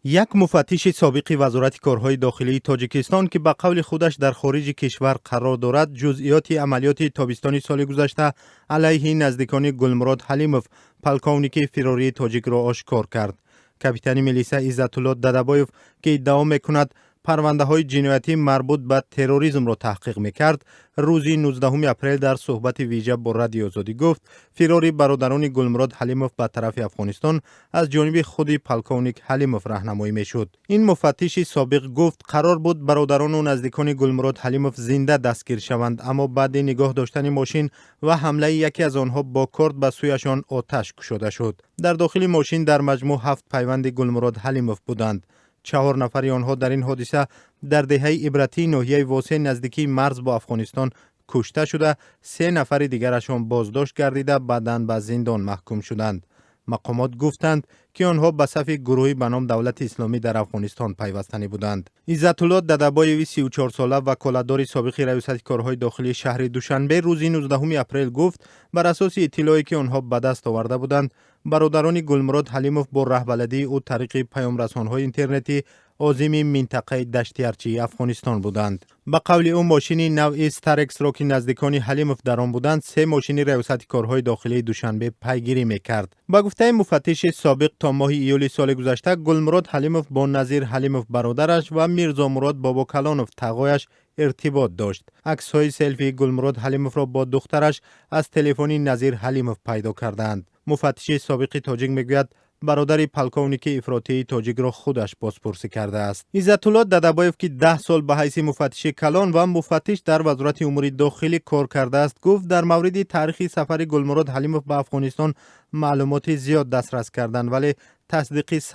یک مفتش سابق وزارت کارهای داخلی تاجیکستان که به قول خودش در خارج کشور قرار دارد، جزئیات عملیات تابستان سال گذشته علیه نزدیکان گلمراد حلیموف، پلکونیک فراری تاجیک را آشکار کرد. کاپیتان میلیسا عزت الله ددبایف که ادعا میکند پرونده های جنایتی مربوط به تروریسم را تحقیق میکرد، روز 19 اپریل در صحبت ویژه با رادیو آزادی گفت فراری برادران گلمراد حلیموف به طرف افغانستان از جانب خود پلکونیک حلیموف راهنمایی میشد. این مفتش سابق گفت قرار بود برادران و نزدیکان گلمراد حلیموف زنده دستگیر شوند، اما بعد نگاه داشتن ماشین و حمله یکی از آنها با کارد به سویشان آتش گشوده شد. در داخل ماشین در مجموع 7 پیوند گلمراد حلیموف بودند. 4 نفر آنها در این حادثه در دهه عبرتی ناحیه واسه نزدیکی مرز با افغانستان کشته شده، 3 نفر دیگرشان بازداشت گردیده بعداً به زندان محکوم شدند. مقامات گفتند که آنها به صف گروهی به نام دولت اسلامی در افغانستان پیوستنی بودند. عزت الله ددبایوی 34 ساله وکالتدار سابق ریاست کارهای داخلی شهر دوشنبه روز 19 اپریل گفت بر اساس اطلاعی که آنها به دست آورده بودند، برادران گلمراد حلیموف با رهبری او طریق پیام رسان‌های اینترنتی عازم منطقه دشت ارچی افغانستان بودند. به قول او ماشین نوع استارکس را که نزدیکان حلیموف در آن بودند، 3 ماشین ریاست کارهای داخلی دوشنبه پیگیری میکرد. با گفته مفتش سابق تا ماه ایول سال گذشته گلمراد حلیموف با نظیر حلیموف برادرش و میرزا مراد بابا کلانوف تقایش ارتباط داشت. عکس های سلفی گلمراد حلیموف را با دخترش از تلفن نظیر حلیموف پیدا کردند. مفتش سابق تاجیک میگوید برادر پلکونیک افراطی تاجیک را خودش بازپرسی کرده است. عزت الله ددبایف که 10 سال به حیث مفتش کلان و مفتش در وزارت امور داخلی کار کرده است، گفت در مورد تاریخی سفر گلمراد حلیموف به افغانستان معلومات زیاد دسترس کردند ولی تصدیقی 100%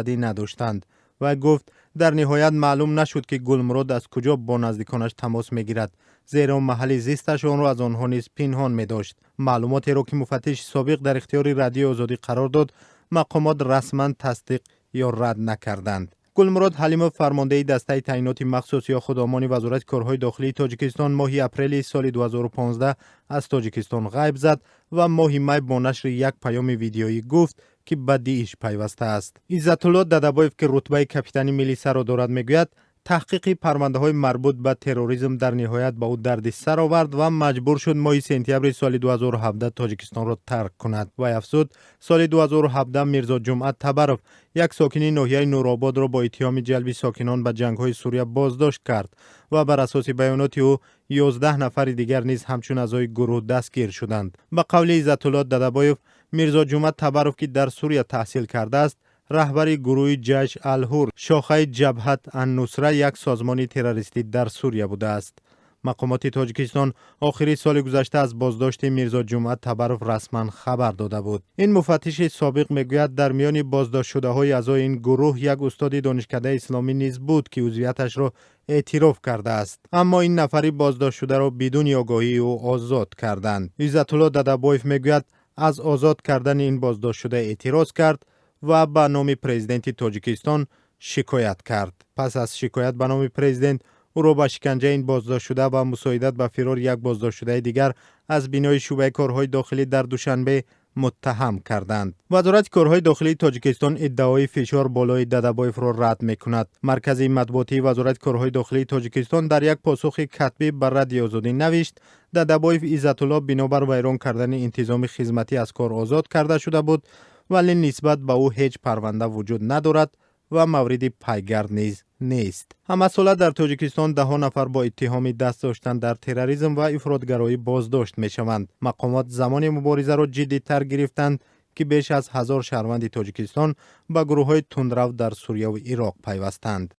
نداشتند. و گفت در نهایت معلوم نشد که گلمراد از کجا با نزدیکانش تماس میگیرد، زیرا محل زیستش آن را از آنها نیز پنهان می داشت. معلوماتی را که مفتش سابق در اختیار رادیو آزادی قرار داد، مقامات رسما تصدیق یا رد نکردند. گلمراد حلیموف فرمانده دسته تعیینات مخصوص یا خدامان وزارت کارهای داخلی تاجیکستان ماه اپریل سال 2015 از تاجیکستان غیب زد و ماه می با نشر یک پیام ویدیویی گفت که به داعش پیوسته است. عزت الله ددبایف که رتبه کاپیتان میلیسا را دارد میگوید تحقیق پرونده های مربوط به تروریسم در نهایت به او دردسر آورد و مجبور شد ماه سپتامبر سال 2017 تاجیکستان را ترک کند. و افزود سال 2017 میرزا جمعت تبروف یک ساکن ناحیه نورآباد را با اتهام جلب ساکنان به جنگ های سوریه بازداشت کرد و بر اساس بیانات او 11 نفر دیگر نیز همچون اعضای گروه دستگیر شدند. به قول عزت الله ددبایف میرزا جمعت تبروف که در سوریه تحصیل کرده است، رهبر گروه جیش الهور شاخه جبهت النصره یک سازمان تروریستی در سوریه بوده است. مقامات تاجیکستان آخر سال گذشته از بازداشت میرزا جمعت تبروف رسما خبر داده بود. این مفتش سابق میگوید در میان بازداشت شده های اعضای این گروه یک استاد دانشکده اسلامی نیز بود که عضویتش را اعتراف کرده است، اما این نفری بازداشت شده را بدون آگاهی او آزاد کردند. عزت الله ددبایف میگوید از آزاد کردن این بازداشت شده اعتراض کرد و به نام پرزیدنت تاجیکستان شکایت کرد. پس از شکایت به نام پرزیدنت، او را به شکنجه این بازداشت شده و مساعدت به فرار یک بازداشت شده دیگر از بینای شعبه کارهای داخلی در دوشنبه متهم کردند. وزارت کارهای داخلی تاجیکستان ادعای فشار بالای ددبایف را رد میکند. مرکز مطبوعاتی وزارت کارهای داخلی تاجیکستان در یک پاسخ کتبی بر رادیو آزادی نوشت ددبایف عزت الله بنابر ویران کردن انتظام خدمتی از کار آزاد کرده شده بود، ولی نسبت به او هیچ پرونده وجود ندارد و مورد پیگرد نیز نیست. همساله در تاجیکستان 10 نفر با اتهام دست داشتن در تروریسم و افراطگرایی بازداشت می شوند. مقامات زمان مبارزه را جدی‌تر گرفتند که بیش از 1000 شهروند تاجیکستان به گروه های تندرو در سوریه و عراق پیوستند.